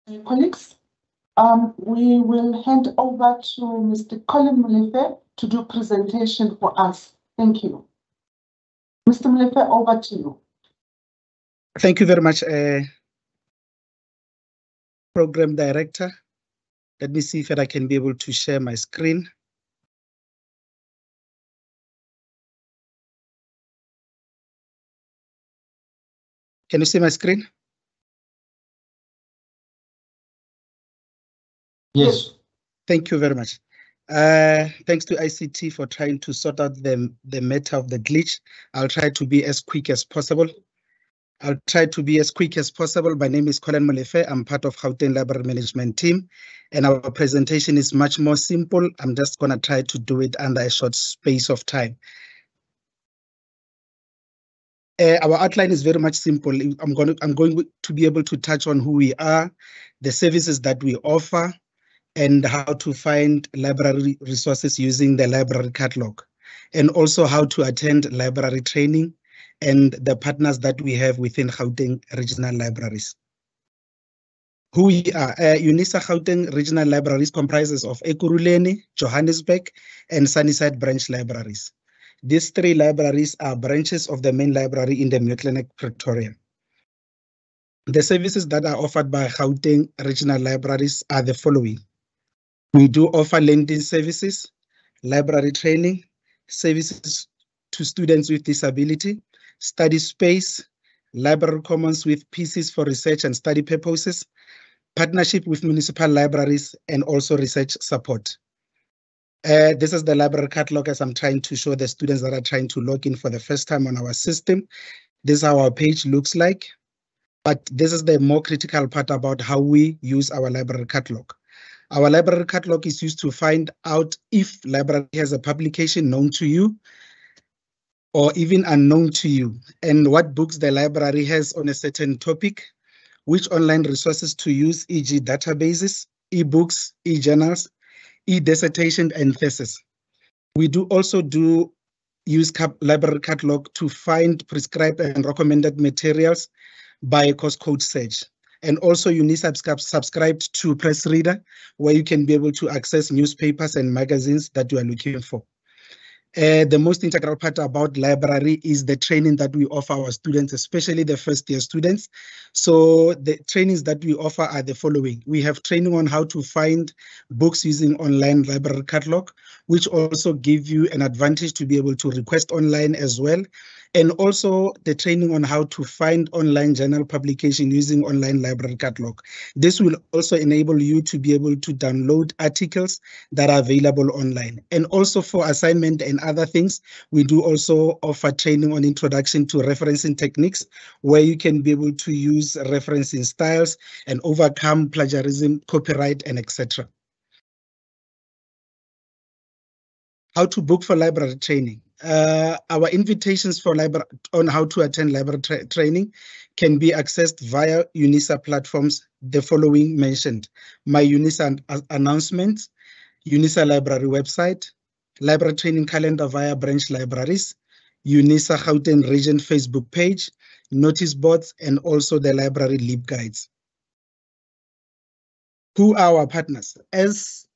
Colleagues, we will hand over to Mr. Colin Molefe to do presentation for us. Thank you. Mr. Molefe, over to you. Thank you very much, Program Director. Let me see if I can be able to share my screen. Can you see my screen? Yes. Thank you very much. Thanks to ICT for trying to sort out the matter of the glitch. I'll try to be as quick as possible. My name is Colin Molefe. I'm part of Gauteng Library Management Team, and our presentation is much more simple. I'm just going to try to do it under a short space of time. Our outline is very much simple. I'm going to be able to touch on who we are, the services that we offer, and how to find library resources using the library catalog, and also how to attend library training and the partners that we have within Gauteng Regional Libraries. Who we are, UNISA Gauteng Regional Libraries comprises of Ekurhuleni, Johannesburg, and Sunnyside branch libraries. These three libraries are branches of the main library in the Muir, Pretoria. The services that are offered by Gauteng Regional Libraries are the following. We do offer lending services, library training, services to students with disability, study space, library commons with PCs for research and study purposes, partnership with municipal libraries, and also research support. This is the library catalog as I'm trying to show the students that are trying to log in for the first time on our system. This is how our page looks like. But this is the more critical part about how we use our library catalog. Our library catalog is used to find out if library has a publication known to you or even unknown to you, and what books the library has on a certain topic, which online resources to use, e.g. databases, e-books, e-journals, e-dissertation, and thesis. We do also use library catalog to find prescribed and recommended materials by course code search. And also UNISA subscribed to Press Reader, where you can be able to access newspapers and magazines that you are looking for. The most integral part about library is the training that we offer our students, especially the first year students. So the trainings that we offer are the following. We have training on how to find books using online library catalog, which also give you an advantage to be able to request online as well. And also the training on how to find online journal publication using online library catalog. This will also enable you to be able to download articles that are available online. And also for assignment and other things, we do also offer training on introduction to referencing techniques, where you can be able to use referencing styles and overcome plagiarism, copyright, and etc. How to book for library training. Our invitations for on how to attend library training can be accessed via UNISA platforms, the following mentioned: My UNISA announcements, UNISA library website, library training calendar via branch libraries, UNISA Gauteng region Facebook page, notice boards, and also the library LEAP guides. Who are our partners? As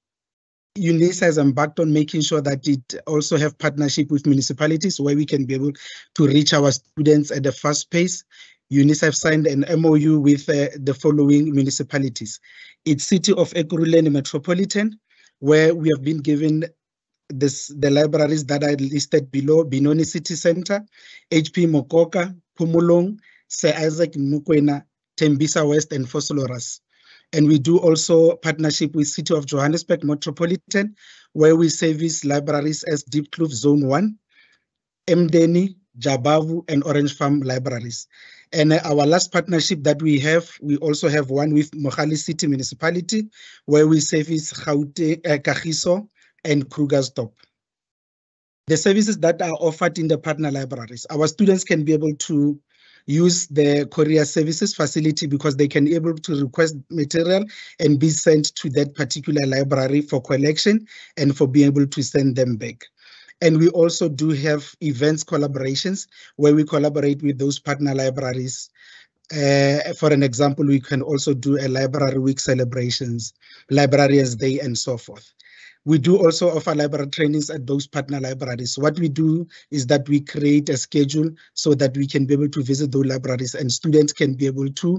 UNISA has embarked on making sure that it also have partnership with municipalities where we can be able to reach our students at a fast pace. UNISA have signed an MOU with the following municipalities. It's City of Ekurhuleni Metropolitan, where we have been given the libraries that are listed below: Benoni City Center, HP Mokoka, Pumulong, Sir Isaac Mukwena, Tembisa West, and Vosloorus. And we do also partnership with City of Johannesburg Metropolitan, where we service libraries as Diepkloof Zone 1, Mdeni, Jabavu, and Orange Farm libraries. And our last partnership that we also have one with Mohali City Municipality, where we service Gauteng, Kagiso, and Krugersdorp. The services that are offered in the partner libraries, our students can be able to use the courier services facility because they can be able to request material and be sent to that particular library for collection and for being able to send them back. And we also do have events collaborations where we collaborate with those partner libraries For an example, we can also do a library week celebrations, librarians day, and so forth. We do also offer library trainings at those partner libraries. What we do is that we create a schedule so that we can be able to visit those libraries and students can be able to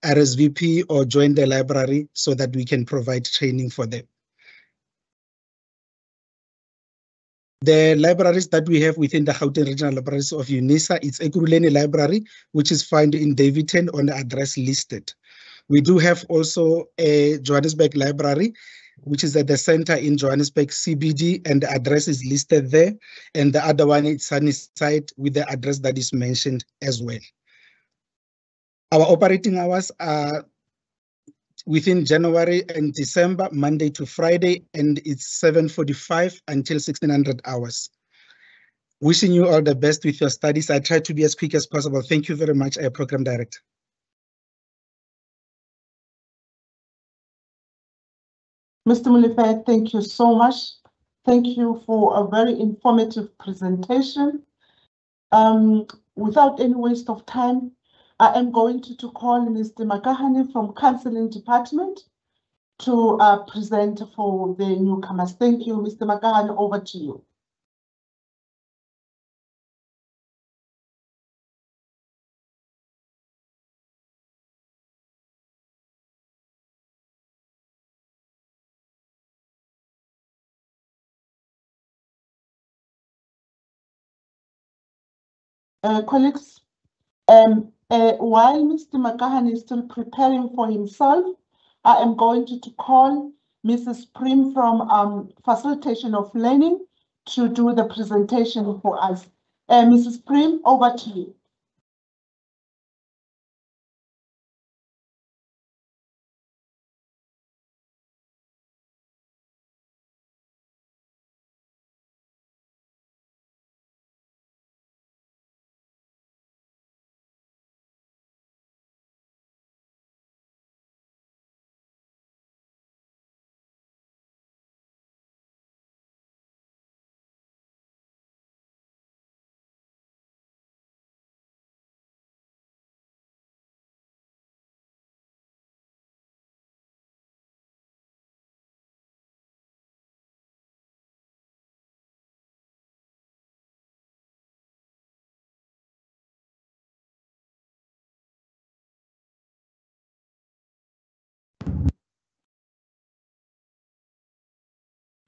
RSVP or join the library so that we can provide training for them. The libraries that we have within the Gauteng Regional Libraries of UNISA, it's Ekurhuleni Library, which is found in Davidton on the address listed. We do have also a Johannesburg Library, which is at the center in Johannesburg CBD, and the address is listed there. And the other one is Sunnyside with the address that is mentioned as well. Our operating hours are within January and December, Monday to Friday, and it's 7:45 until 1600 hours. Wishing you all the best with your studies. I try to be as quick as possible. Thank you very much, Program Director. Mr. Molefe, thank you so much. Thank you for a very informative presentation. Without any waste of time, I am going to call Mr. Makahane from Counseling Department to present for the newcomers. Thank you, Mr. Makahane, over to you. Colleagues, while Mr. Makahane is still preparing for himself, I am going to call Mrs. Prim from Facilitation of Learning to do the presentation for us. Mrs. Prim, over to you.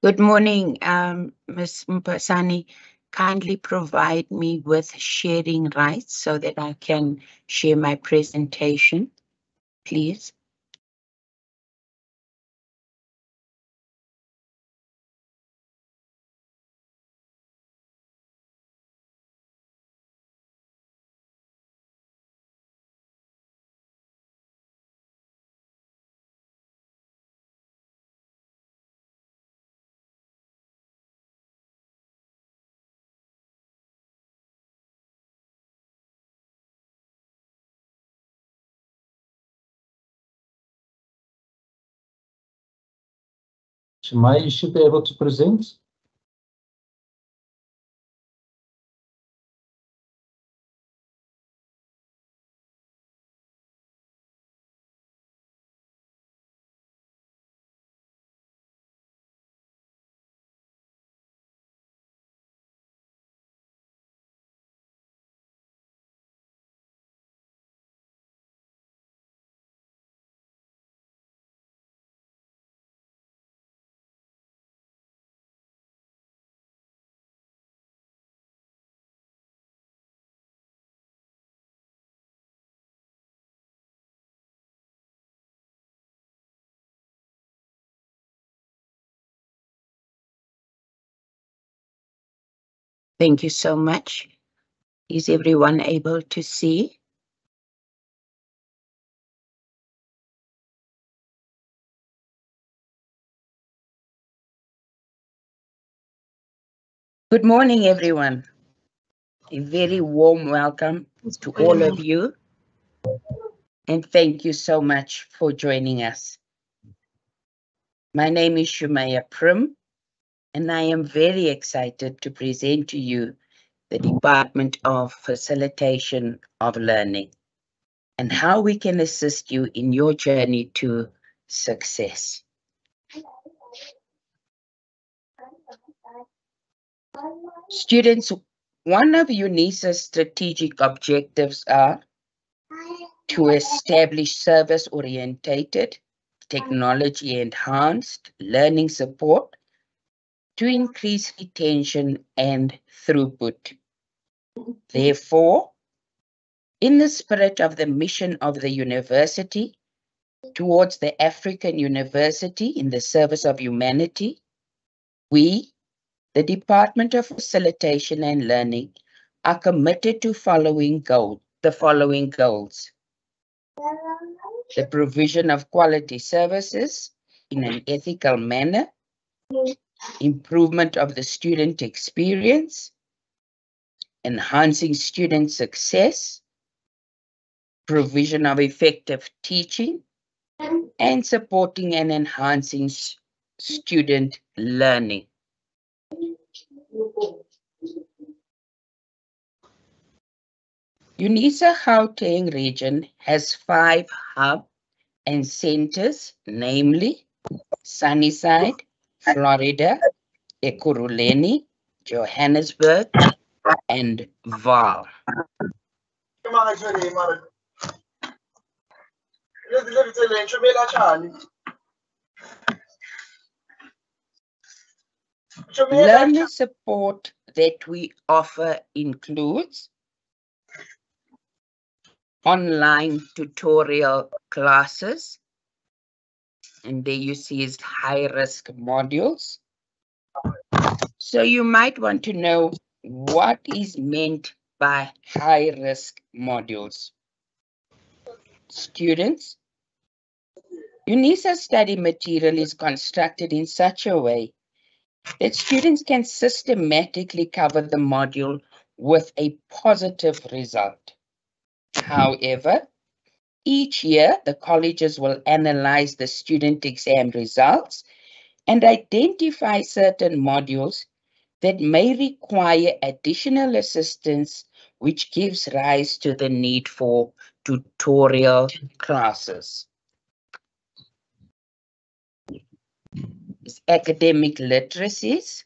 Good morning, Ms. Mpasani. Kindly provide me with sharing rights so that I can share my presentation, please. Shemai, you should be able to present. Thank you so much. Is everyone able to see? Good morning, everyone. A very warm welcome to all of you. And thank you so much for joining us. My name is Shumaya Prim, and I am very excited to present to you the Department of Facilitation of Learning. and how we can assist you in your journey to success. Students, one of UNISA's strategic objectives are to establish service-orientated, technology-enhanced learning support to increase retention and throughput. Therefore, in the spirit of the mission of the university towards the African University in the service of humanity, we, the Department of Facilitation and Learning, are committed to the following goals. The provision of quality services in an ethical manner, improvement of the student experience, enhancing student success, provision of effective teaching, and supporting and enhancing student learning. UNISA Gauteng region has 5 hub and centers, namely Sunnyside, Florida, Ekurhuleni, Johannesburg, and Vaal. Learner support that we offer includes online tutorial classes, and there you see is high-risk modules. So you might want to know what is meant by high-risk modules. Students, UNISA study material is constructed in such a way that students can systematically cover the module with a positive result. However, each year, the colleges will analyze the student exam results and identify certain modules that may require additional assistance, which gives rise to the need for tutorial classes. Academic literacies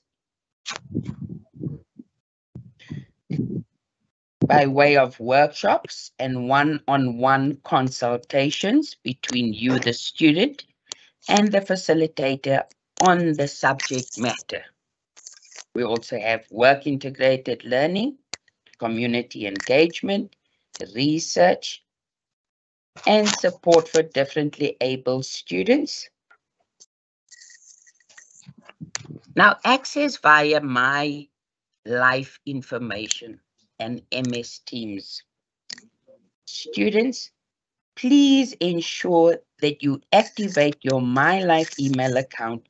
by way of workshops and one-on-one consultations between you, the student, and the facilitator on the subject matter. We also have work-integrated learning, community engagement, research, and support for differently able students. Now, access via My Life Information and MS Teams. Students, please ensure that you activate your My Life email account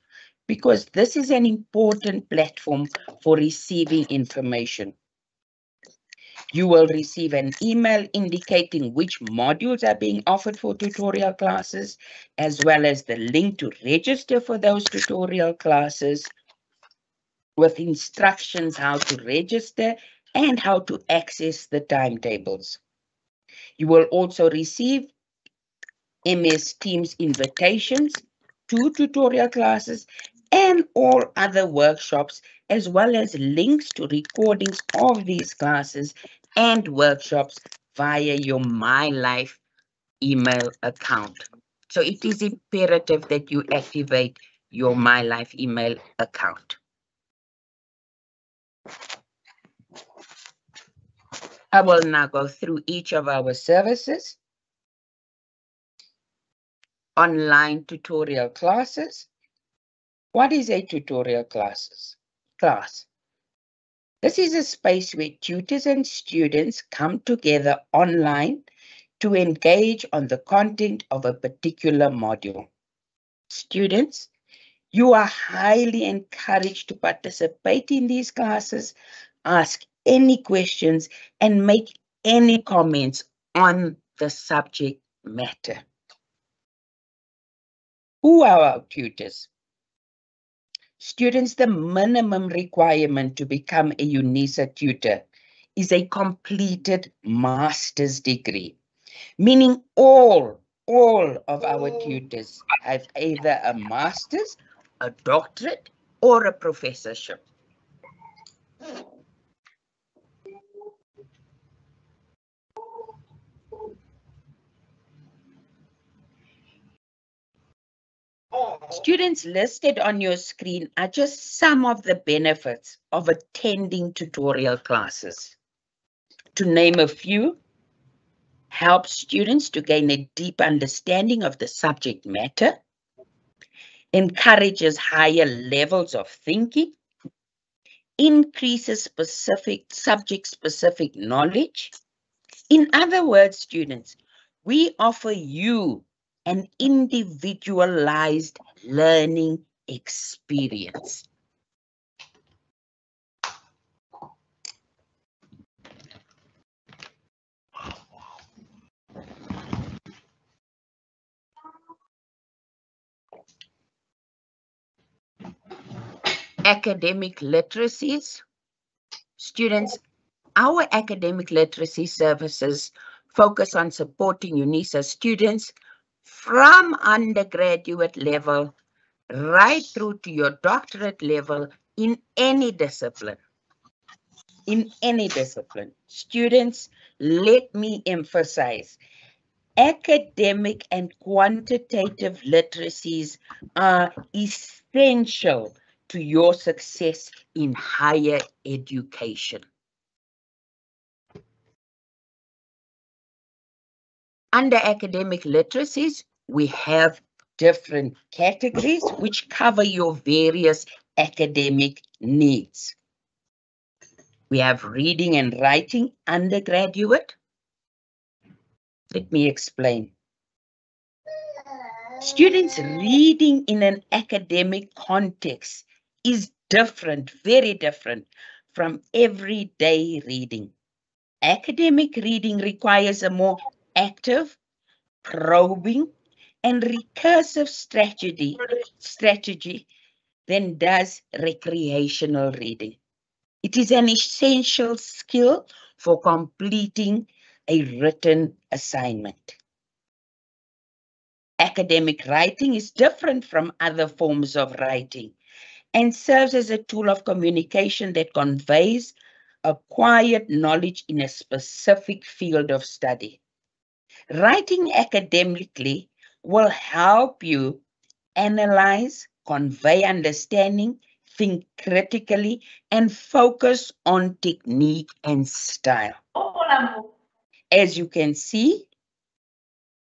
because this is an important platform for receiving information. You will receive an email indicating which modules are being offered for tutorial classes, as well as the link to register for those tutorial classes with instructions how to register and how to access the timetables. You will also receive MS Teams invitations to tutorial classes and all other workshops, as well as links to recordings of these classes and workshops via your My Life email account. So it is imperative that you activate your My Life email account. I will now go through each of our services. Online tutorial classes. What is a tutorial class? This is a space where tutors and students come together online to engage on the content of a particular module. Students, you are highly encouraged to participate in these classes, ask any questions, and make any comments on the subject matter. Who are our tutors? Students, the minimum requirement to become a UNISA tutor is a completed master's degree. meaning all of our tutors have either a master's, a doctorate, or a professorship. Students listed on your screen are just some of the benefits of attending tutorial classes. To name a few, help students to gain a deep understanding of the subject matter, encourages higher levels of thinking, increases subject-specific knowledge. In other words, students, we offer you an individualized learning experience. Academic literacies. Students, our academic literacy services focus on supporting UNISA students from undergraduate level right through to your doctorate level in any discipline. In any discipline. Students, let me emphasize, academic and quantitative literacies are essential to your success in higher education. Under academic literacies, we have different categories which cover your various academic needs. We have reading and writing undergraduate. Let me explain. Students reading in an academic context is different, very different from everyday reading. Academic reading requires a more active, probing, and recursive strategy than does recreational reading. It is an essential skill for completing a written assignment. Academic writing is different from other forms of writing and serves as a tool of communication that conveys acquired knowledge in a specific field of study. Writing academically will help you analyze, convey understanding, think critically, and focus on technique and style. As you can see,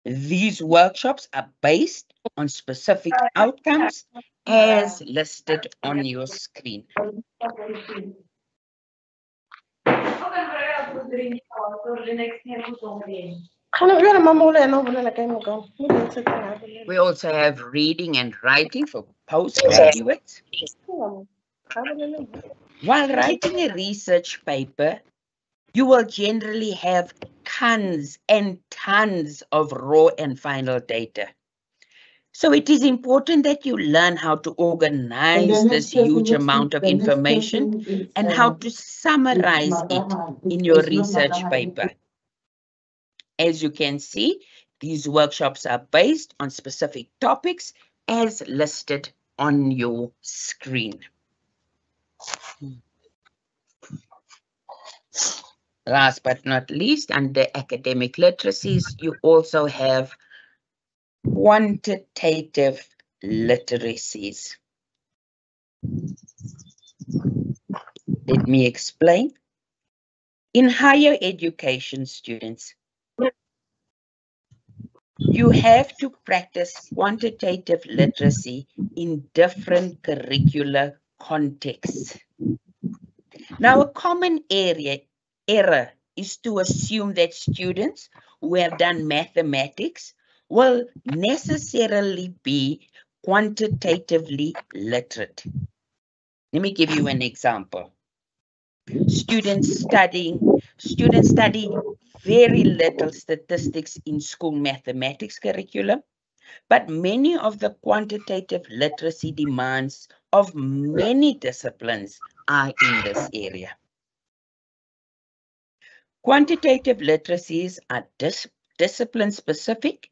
these workshops are based on specific outcomes as listed on your screen. We also have reading and writing for postgraduates. While writing a research paper, you will generally have tons and tons of raw and final data. So it is important that you learn how to organize this huge amount of information and how to summarize it in your research paper. As you can see, these workshops are based on specific topics as listed on your screen. Last but not least, under academic literacies, you also have quantitative literacies. Let me explain. In higher education, students, you have to practice quantitative literacy in different curricular contexts. Now, a common error is to assume that students who have done mathematics will necessarily be quantitatively literate. Let me give you an example. Students study very little statistics in school mathematics curriculum, but many of the quantitative literacy demands of many disciplines are in this area. Quantitative literacies are discipline specific,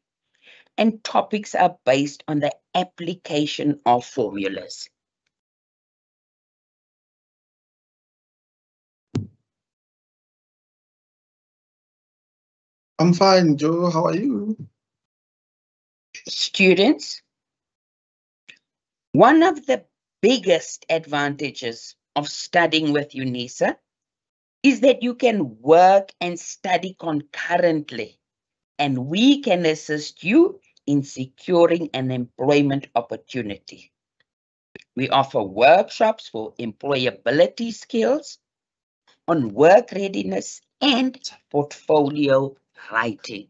and topics are based on the application of formulas. I'm fine, Joe. How are you? Students, one of the biggest advantages of studying with UNISA is that you can work and study concurrently, and we can assist you in securing an employment opportunity. We offer workshops for employability skills, on work readiness, and portfolio writing.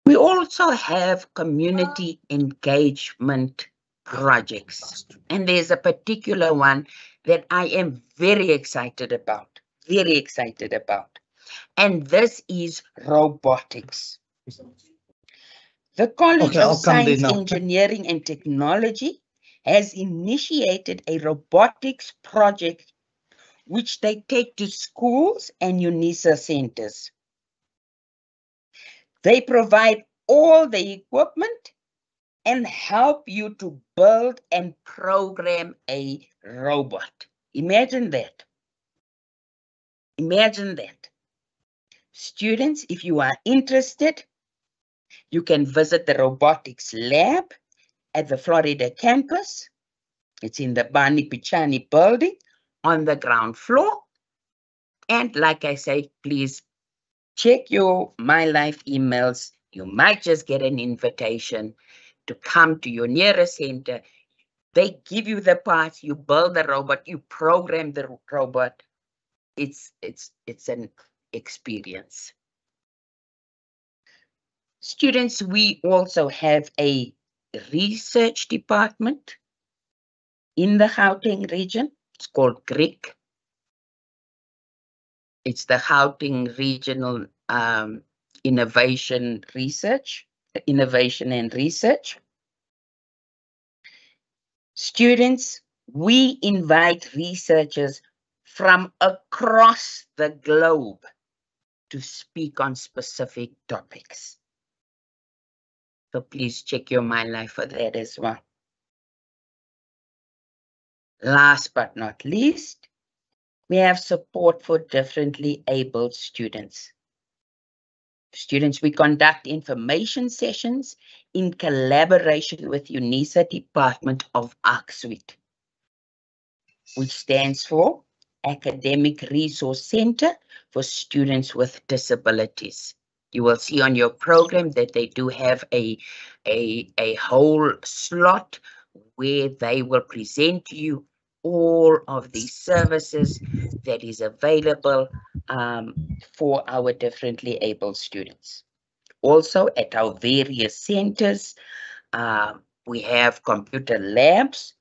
We also have community engagement projects, and there's a particular one that I am very excited about, and this is robotics. The College Okay, of I'll come there Science, now. Engineering and Technology has initiated a robotics project which they take to schools and UNISA centers. They provide all the equipment and help you to build and program a robot. Imagine that. Imagine that. Students, if you are interested, you can visit the robotics lab at the Florida campus. It's in the Bani Pichani building on the ground floor. And like I say, please check your My Life emails. You might just get an invitation to come to your nearest center. They give you the parts, you build the robot, you program the robot. It's an experience. Students, we also have a research department in the Gauteng region. It's called GRIC. It's the Gauteng Regional Innovation and Research. Students, we invite researchers from across the globe to speak on specific topics. So please check your My Life for that as well. Last but not least, we have support for differently abled students. Students, we conduct information sessions in collaboration with UNISA Department of ArcSuite, which stands for Academic Resource Center for Students with Disabilities. You will see on your program that they do have a whole slot where they will present to you all of the services that is available for our differently able students. Also, at our various centers, we have computer labs,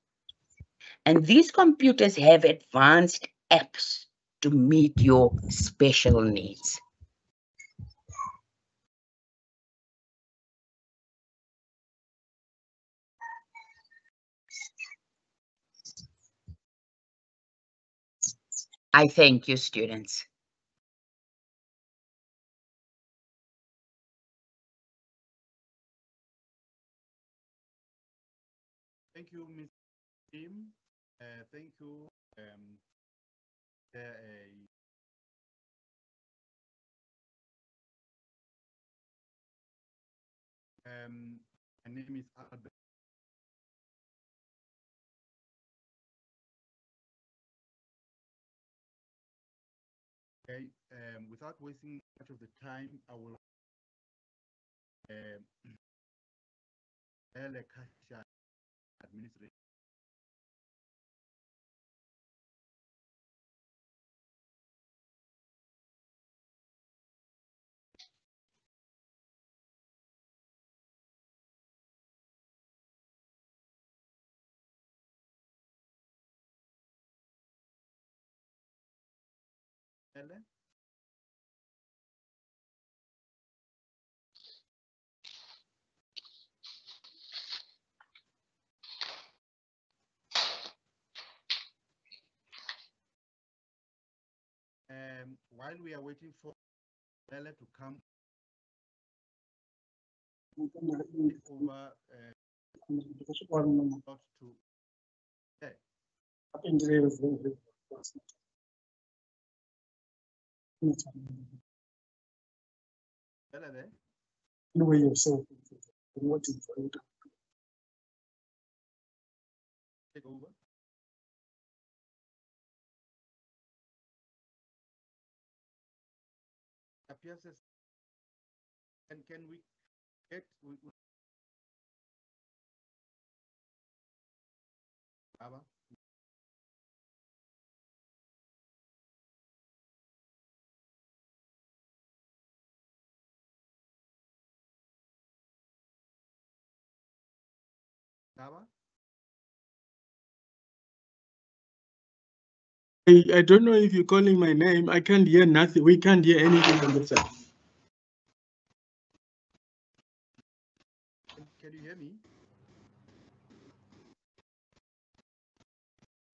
and these computers have advanced apps to meet your special needs. I thank you, students. Thank you, Ms. Tim. Thank you. My name is Albert. Okay, without wasting much of the time, I will administration. while we are waiting for Bella to come over to Bella there. Take over. Appears as and can we get Aba? Aba? I don't know if you're calling my name. I can't hear nothing. We can't hear anything on the side. Can you hear me?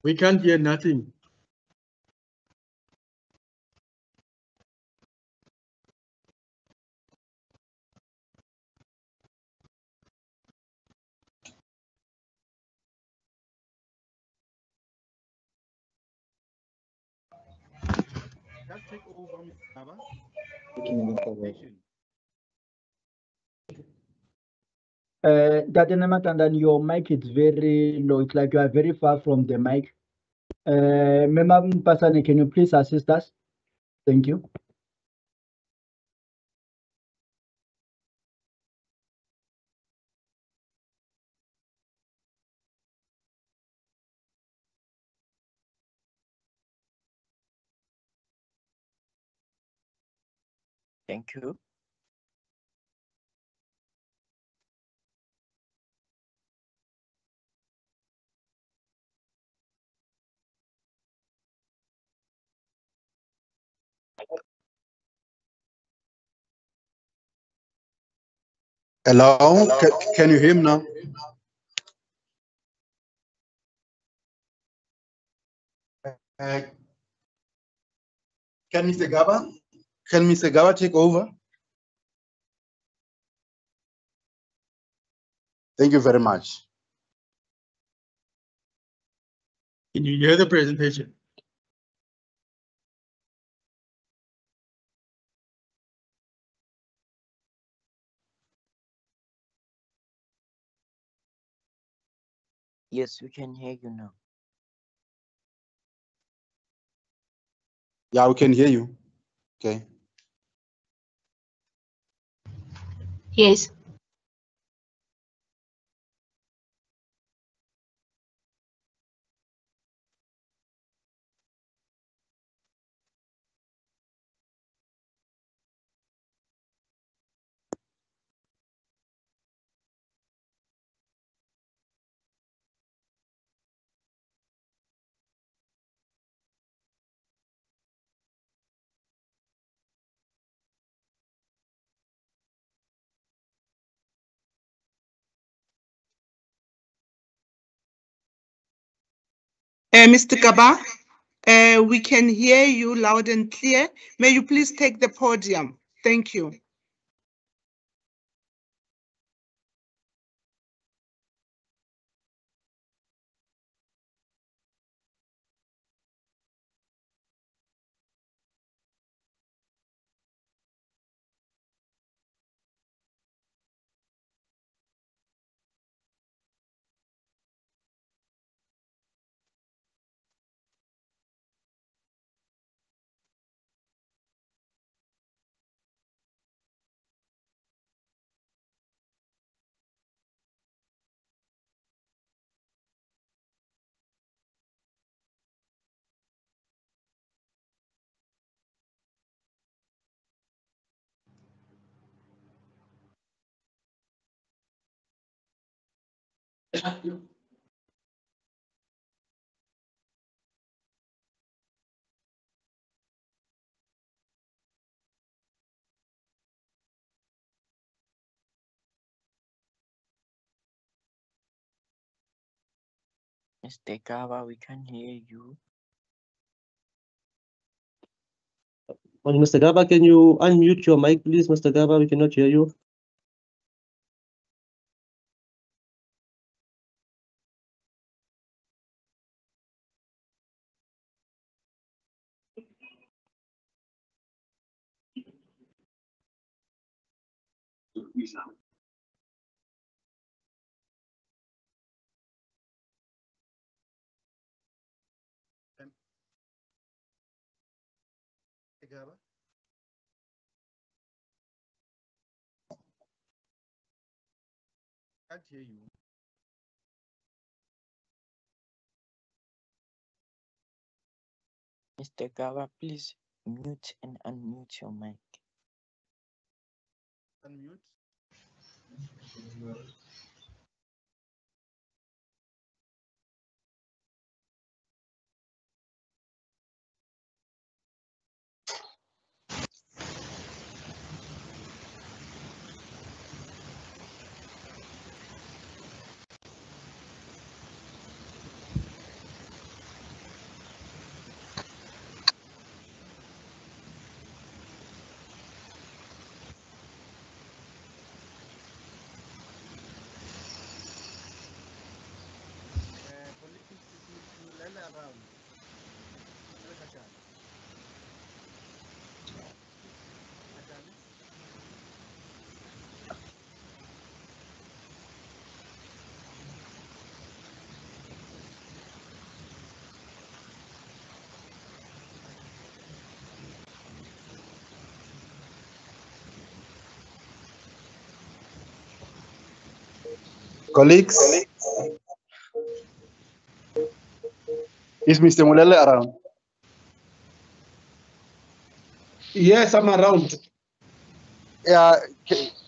We can't hear nothing. Just take over, Aba. Tatenematanda, your mic is very low. It's like you are very far from the mic. Member Pasane, can you please assist us? Thank you. Thank you. Hello, can you hear me now? Can Mr. Gaba take over? Thank you very much. Can you hear the presentation? Yes, we can hear you now. Yeah, we can hear you. Okay. Yes. Mr. Gaba, we can hear you loud and clear. May you please take the podium? Thank you. Mr. Gaba, we can hear you. Morning, Mr. Gaba, can you unmute your mic, please, Mr. Gaba? We cannot hear you. Gaba? Can't hear you. Mr. Gaba, please mute and unmute your mic. Unmute. Colleagues, is Mr. Mulele around? Mulele Kachana. Kachana? Colleagues, is Mr. Mulele around? Yes, I'm around. Yeah,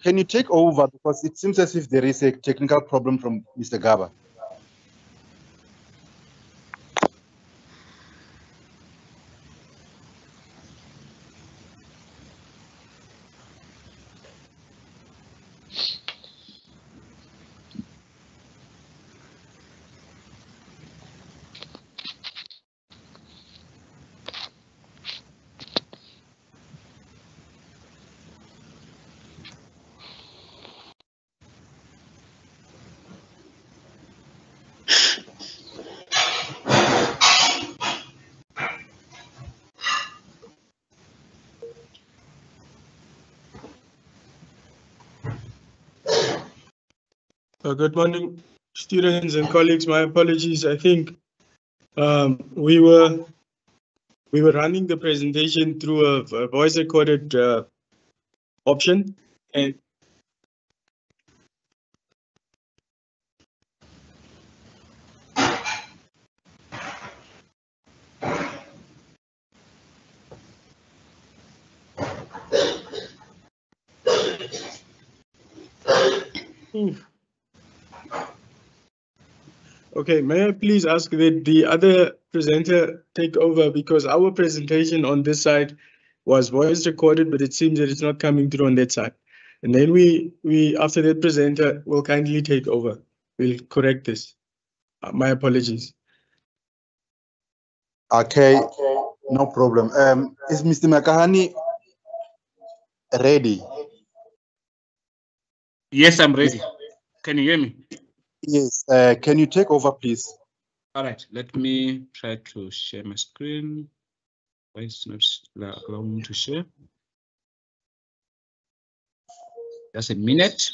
can you take over, because it seems as if there is a technical problem from Mr. Gaba. Good morning, students and colleagues. My apologies. I think we were running the presentation through a voice recorded option, and okay, may I please ask that the other presenter take over, because our presentation on this side was voice recorded, but it seems that it's not coming through on that side. And then we after that presenter will kindly take over. We'll correct this. My apologies. Okay, no problem. Is Mr. Makahani ready? Yes, I'm ready. Can you hear me? Yes. Can you take over, please? All right, let me try to share my screen. Why is it not allowing me to share? Just a minute.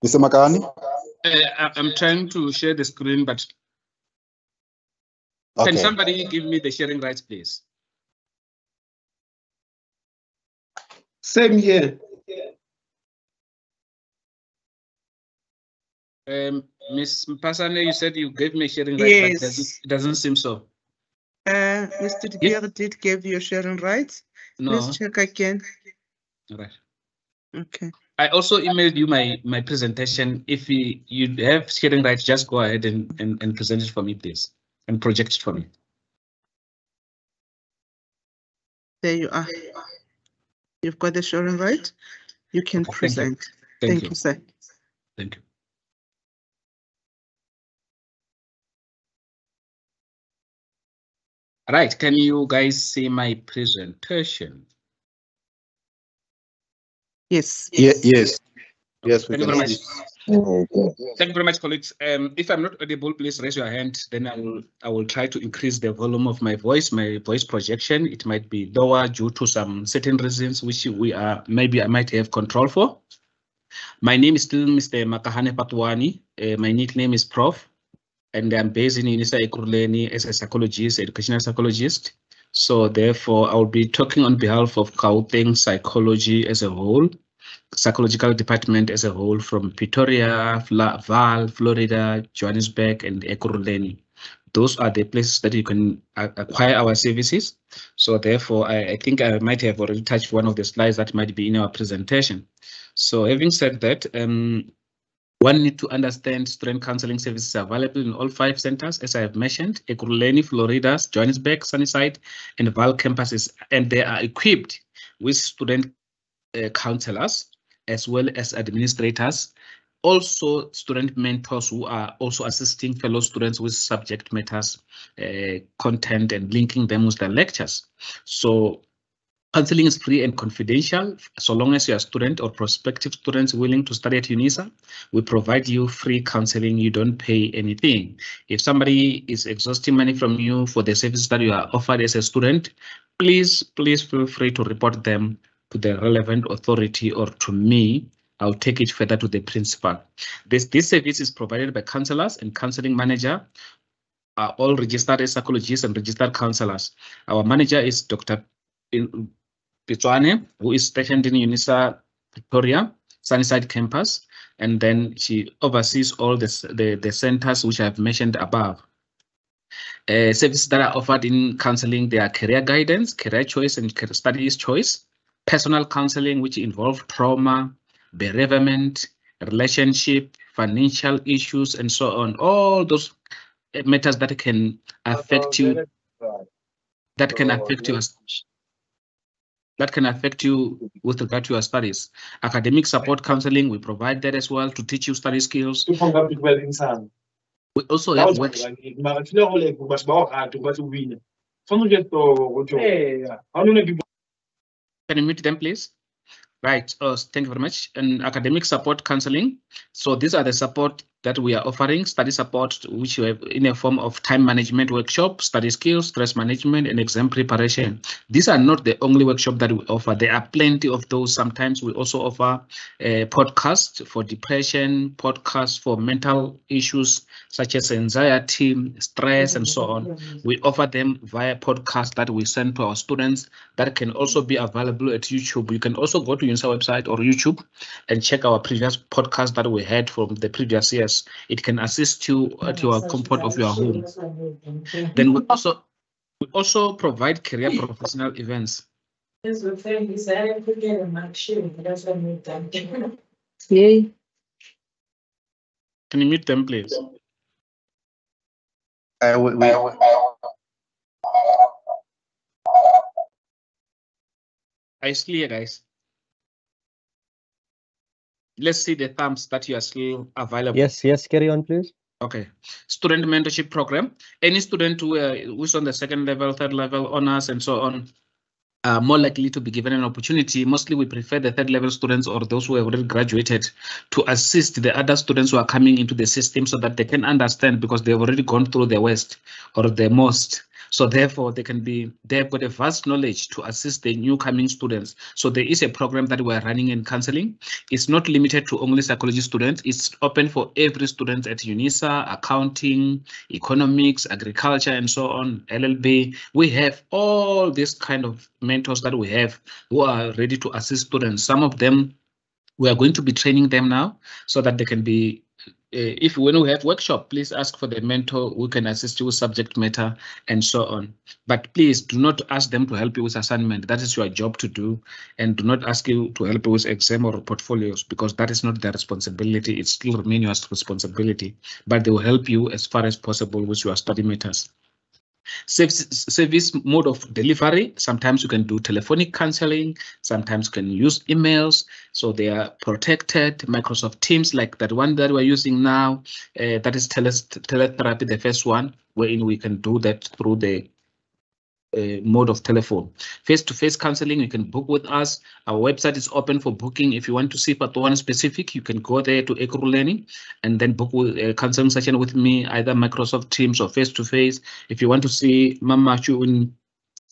Mr. Makahani? I'm trying to share the screen, but Okay. Can somebody give me the sharing rights, please? Same here. Ms. Mpasane, you said you gave me sharing rights, but Yes. it doesn't seem so. Mr. De Beer did give you sharing rights. No. Let's check again. All right. Okay. I also emailed you my presentation. If you have sharing rights, just go ahead and present it for me, please. and project it for me. There you are. You've got the sharing right. You can Okay, present. Thank Thank you, sir. Thank you. Right, can you guys see my presentation? Yes. Yes. Yes, we Thank you can very much. see. Thank you very much, colleagues. If I'm not audible, please raise your hand. Then I will try to increase the volume of my voice projection. It might be lower due to some certain reasons which maybe I might have control for. My name is still Mr. Makahane Patwani. My nickname is Prof. And I'm based in Unisa Ekurhuleni as a psychologist, educational psychologist. So therefore, I'll be talking on behalf of Gauteng Psychology as a whole, psychological department as a whole, from Pretoria, Val, Florida, Johannesburg, and Ekurhuleni. Those are the places that you can acquire our services. So therefore, I think I might have already touched one of the slides that might be in our presentation. So having said that, one need to understand student counseling services are available in all 5 centers, as I have mentioned, Ekurhuleni, Florida, Johannesburg, Sunnyside, and Val campuses, and they are equipped with student counselors as well as administrators, also student mentors who are also assisting fellow students with subject matters, content, and linking them with the lectures. So counseling is free and confidential. So long as you're a student or prospective students willing to study at UNISA, we provide you free counseling. You don't pay anything. If somebody is exhausting money from you for the services that you are offered as a student, please feel free to report them to the relevant authority or to me. I'll take it further to the principal. This service is provided by counselors and counseling manager, are all registered as psychologists and registered counselors. Our manager is Dr. Pitswane, who is stationed in UNISA Victoria, Sunnyside campus, and then she oversees all the centers which I've mentioned above. Services that are offered in counseling, they are career guidance, career choice, and career studies choice, personal counseling, which involve trauma, bereavement, relationship, financial issues, and so on. All those matters that can affect you, that can affect you with regard to your studies. Academic support counseling, we provide that as well to teach you study skills. We also have workshops. Can you mute them, please? Right. Thank you very much. And academic support counseling. So these are the support that we are offering, study support, which you have in a form of time management workshop, study skills, stress management, and exam preparation. These are not the only workshop that we offer. There are plenty of those. Sometimes we also offer a podcast for depression, podcasts for mental issues such as anxiety, stress, and so on. We offer them via podcasts that we send to our students that can also be available at YouTube. You can also go to UNISA website or YouTube and check our previous podcast that we had from the previous years. It can assist you at your comfort of your home. Then we also provide career professional events. Yay. Can you mute them, please? I see you guys. Let's see the thumbs that you are still available. Yes, carry on, please. Okay. Student mentorship program. Any student who's on the 2nd level, 3rd level, honors, and so on, are more likely to be given an opportunity. Mostly we prefer the 3rd level students or those who have already graduated to assist the other students who are coming into the system so that they can understand, because they've already gone through the worst or the most. So therefore they've got a vast knowledge to assist the new coming students. So there is a program that we're running in counseling. It's not limited to only psychology students. It's open for every student at UNISA, accounting, economics, agriculture, and so on, LLB. We have all this kind of mentors that we have who are ready to assist students. Some of them, we are going to be training them now so that they can be if when we have workshop, please ask for the mentor who can assist you with subject matter and so on. But please do not ask them to help you with assignment. That is your job to do. And do not ask you to help you with exam or portfolios, because that is not their responsibility. It still remains your responsibility, but they will help you as far as possible with your study matters. Service mode of delivery. Sometimes you can do telephonic counseling. Sometimes you can use emails. So they are protected. Microsoft Teams, like that one that we're using now, that is teletherapy, the first one, wherein we can do that through the mode of telephone. Face-to-face counseling, you can book with us. Our website is open for booking. If you want to see one specific, you can go there to Ekuru Learning and then book a counseling session with me, either Microsoft Teams or face-to-face. If you want to see Mama Chu in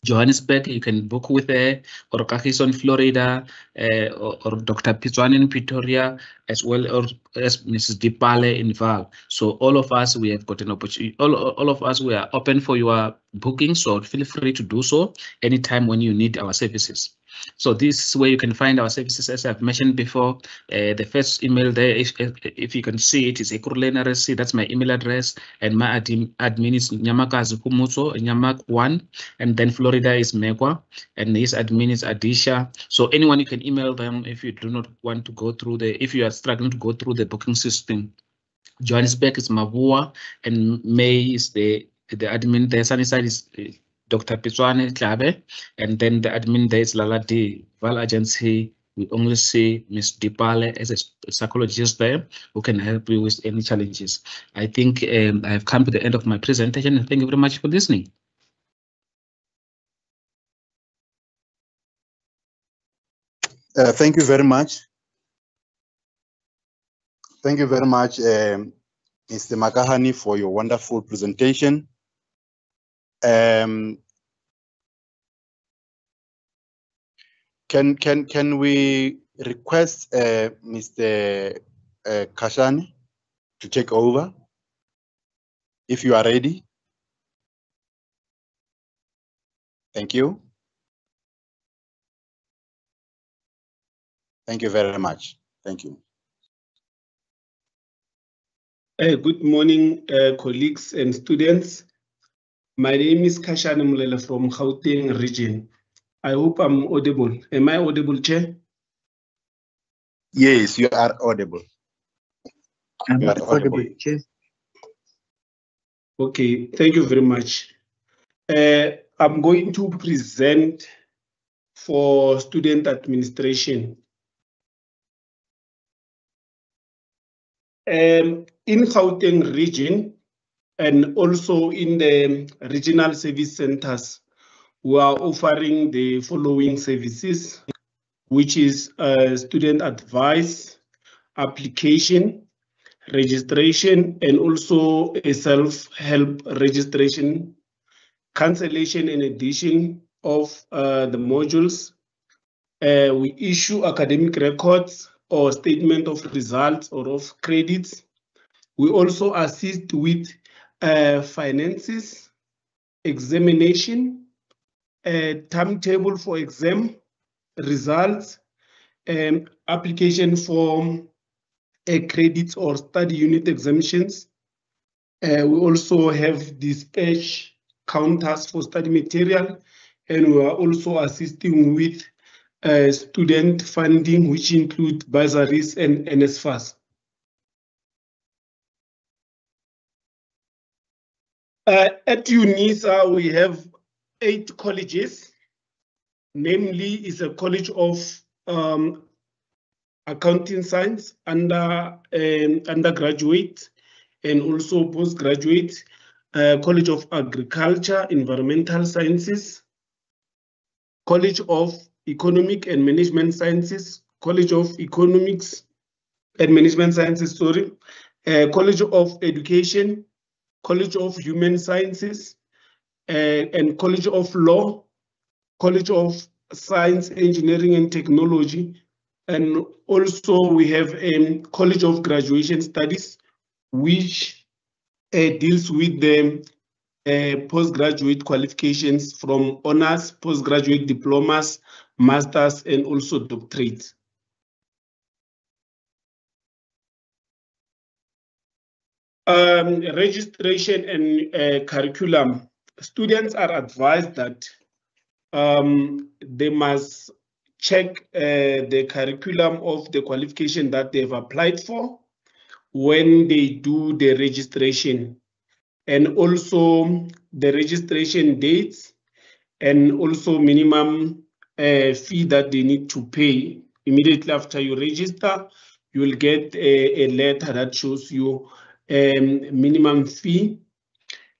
Johannesburg, you can book with her, or Kakis in Florida, or Dr. Pizwan in Pretoria, as well as Mrs. Dipale in Val. So all of us, we have got an opportunity. All of us, we are open for your booking. So feel free to do so anytime when you need our services. So this is where you can find our services, as I've mentioned before. The first email there, if you can see it, is Ekurulena. That's my email address, and my admin is Nyamakazi Kumutso, Nyamak1, and then Florida is Megwa, and his admin is Adisha. So anyone, you can email them if you do not want to go through if you are struggling to go through the booking system. Johannesburg is Mavua, and May is the admin. The sunny side is Dr. Pizwane Tlabe, and then the admin there is Lala D. Val Agency, we only see Ms. Dipale as a psychologist there who can help you with any challenges. I think I have come to the end of my presentation, and thank you very much for listening. Thank you very much. Thank you very much, Mr. Makahani, for your wonderful presentation. Can we request Mr. Kashani to take over, if you are ready? Thank you. Thank you very much. Thank you. Good morning, colleagues and students. My name is Kashani Mulela from Gauteng region. I hope I'm audible. Am I audible, Chair? Yes, you are audible. You are audible, Chair. Okay, thank you very much. I'm going to present for student administration. In Gauteng region, and also in the regional service centers, we are offering the following services, which is student advice, application, registration, and also a self-help registration, cancellation and addition of the modules. We issue academic records or statement of results or of credits. We also assist with finances, examination, timetable for exam, results, application for credits or study unit exemptions. We also have dispatch counters for study material, and we are also assisting with student funding, which include bursaries and NSFAS. At UNISA, we have 8 colleges, namely is a College of Accounting Science undergraduate and also postgraduate, College of Agriculture, Environmental Sciences, College of Economic and Management Sciences, College of Economics and Management Sciences, sorry, College of Education, College of Human Sciences, and College of Law, College of Science, Engineering and Technology, and also we have a College of Graduation Studies, which deals with the postgraduate qualifications from honors, postgraduate diplomas, masters, and also doctorates. Registration and curriculum. Students are advised that they must check the curriculum of the qualification that they've applied for when they do the registration, and also the registration dates, and also minimum fee that they need to pay. Immediately after you register, you will get a letter that shows you minimum fee.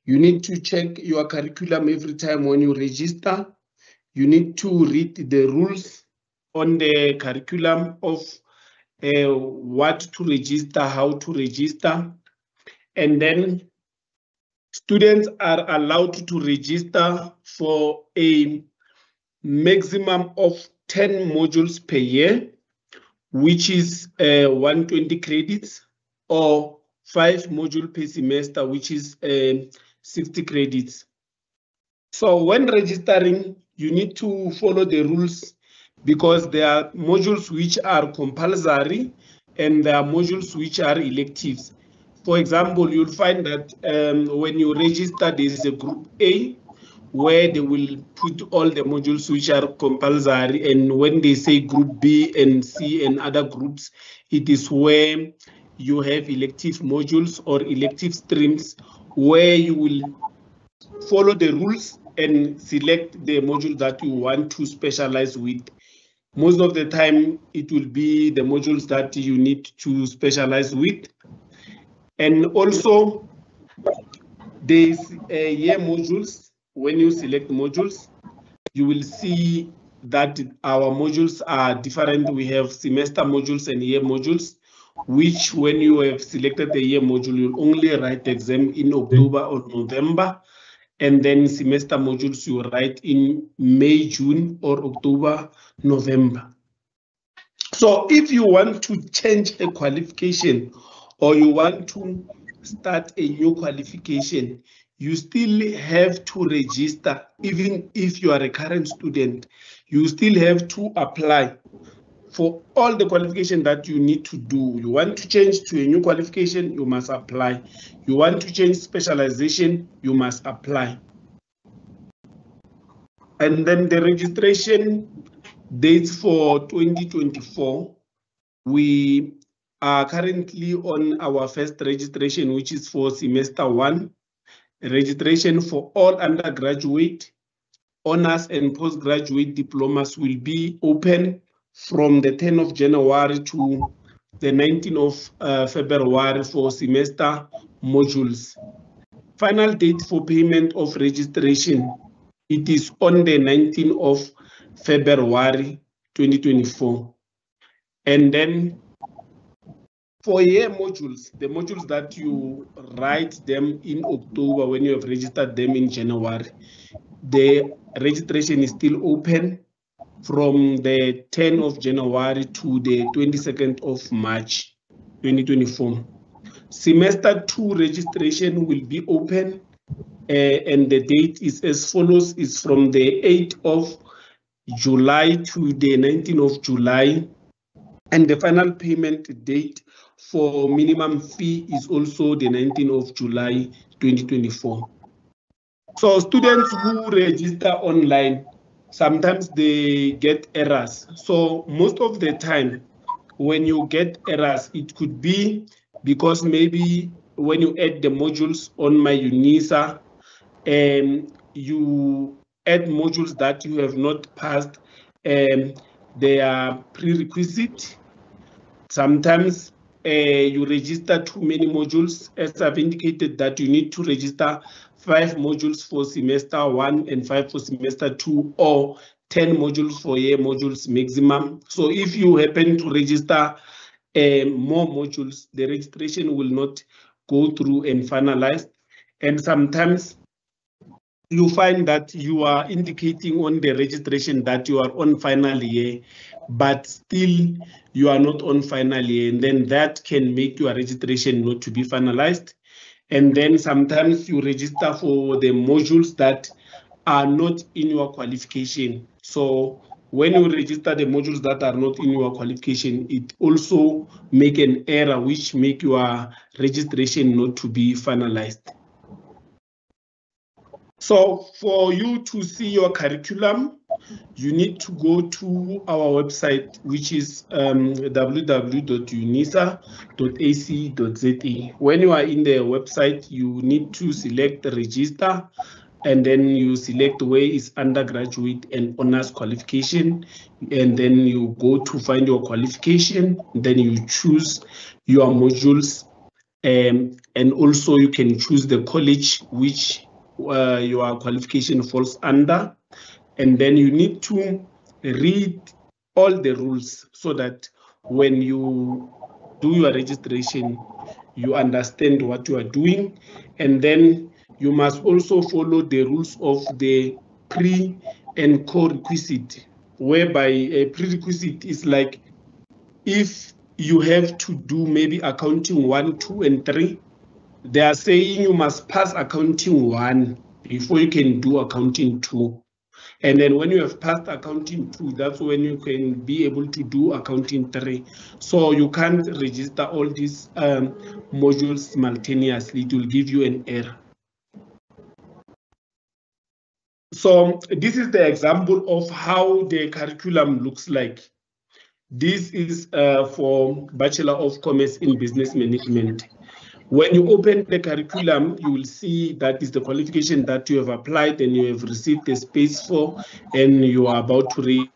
You need to check your curriculum every time when you register. You need to read the rules on the curriculum of what to register, how to register. And then students are allowed to register for a maximum of 10 modules per year, which is 120 credits, or 5 modules per semester, which is 60 credits. So when registering, you need to follow the rules, because there are modules which are compulsory and there are modules which are electives. For example, you'll find that when you register, there is a group A where they will put all the modules which are compulsory, and when they say group B and C and other groups, it is where you have elective modules or elective streams where you will follow the rules and select the module that you want to specialize with. Most of the time, it will be the modules that you need to specialize with. And also, there's year modules. When you select modules, you will see that our modules are different. We have semester modules and year modules, which when you have selected the year module, you'll only write the exam in October or November. And then semester modules you write in May, June, or October, November. So if you want to change a qualification or you want to start a new qualification, you still have to register. Even if you are a current student, you still have to apply for all the qualification that you need to do. You want to change to a new qualification, you must apply. You want to change specialization, you must apply. And then the registration dates for 2024. We are currently on our first registration, which is for semester 1. Registration for all undergraduate, honors and postgraduate diplomas will be open from the 10th of January to the 19th of February for semester modules. Final date for payment of registration, it is on the 19th of February 2024. And then for year modules, the modules that you write them in October when you have registered them in January, the registration is still open from the 10th of January to the 22nd of March 2024. Semester 2 registration will be open and the date is as follows, is from the 8th of July to the 19th of July. And the final payment date for minimum fee is also the 19th of July 2024. So students who register online, sometimes they get errors. So most of the time, when you get errors, it could be because maybe when you add the modules on my UNISA, you add modules that you have not passed their prerequisite. Sometimes you register too many modules. As I've indicated that you need to register 5 modules for semester 1 and 5 for semester 2, or 10 modules for year modules maximum. So if you happen to register more modules, the registration will not go through and finalize. And sometimes you find that you are indicating on the registration that you are on final year, but still you are not on final year, and then that can make your registration not to be finalized. And then sometimes you register for the modules that are not in your qualification. So when you register the modules that are not in your qualification, it also make an error which make your registration not to be finalized. So for you to see your curriculum, you need to go to our website, which is www.unisa.ac.za. When you are in the website, you need to select the register, and then you select where is undergraduate and honors qualification, and then you go to find your qualification, then you choose your modules, and also you can choose the college which your qualification falls under, and then you need to read all the rules so that when you do your registration, you understand what you are doing. And then you must also follow the rules of the pre and co-requisite, whereby a prerequisite is like if you have to do maybe accounting 1, 2, and 3, they are saying you must pass accounting 1 before you can do accounting 2. And then when you have passed accounting 2, that's when you can be able to do accounting 3. So you can't register all these modules simultaneously. It will give you an error. So this is the example of how the curriculum looks like. This is for Bachelor of Commerce in Business Management. When you open the curriculum, you will see that is the qualification that you have applied and you have received the space for, and you are about to read.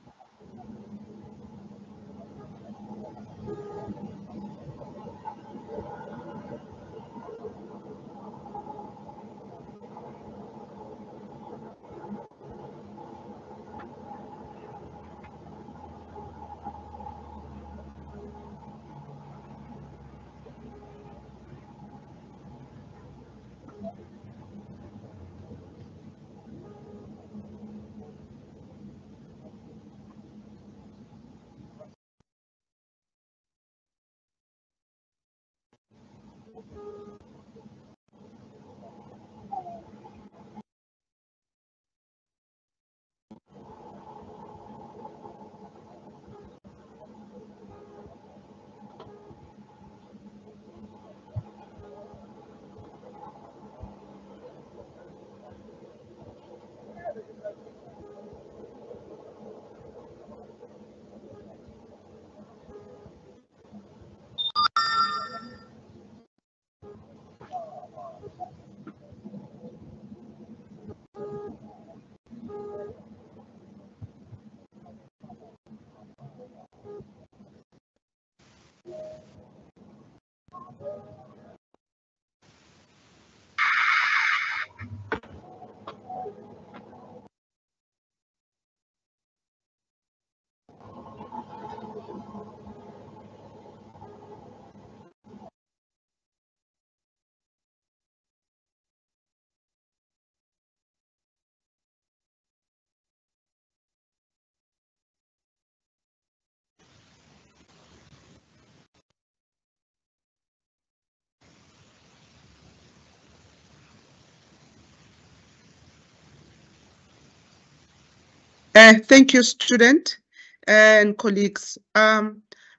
Thank you, student and colleagues.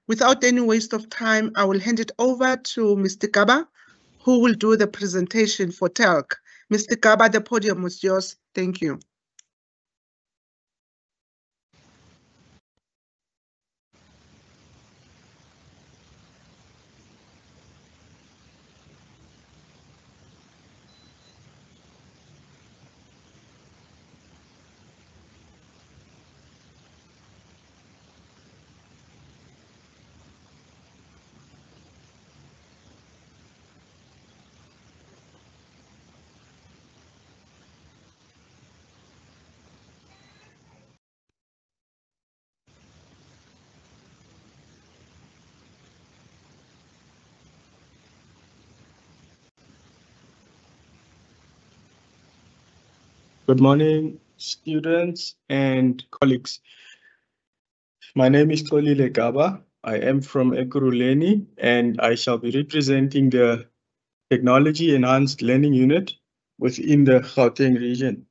Without any waste of time, I will hand it over to Mr. Gaba, who will do the presentation for TELC. Mr. Gaba, the podium is yours. Thank you. Good morning, students and colleagues. My name is Tolile Gaba. I am from Ekurhuleni, and I shall be representing the Technology Enhanced Learning Unit within the Gauteng region.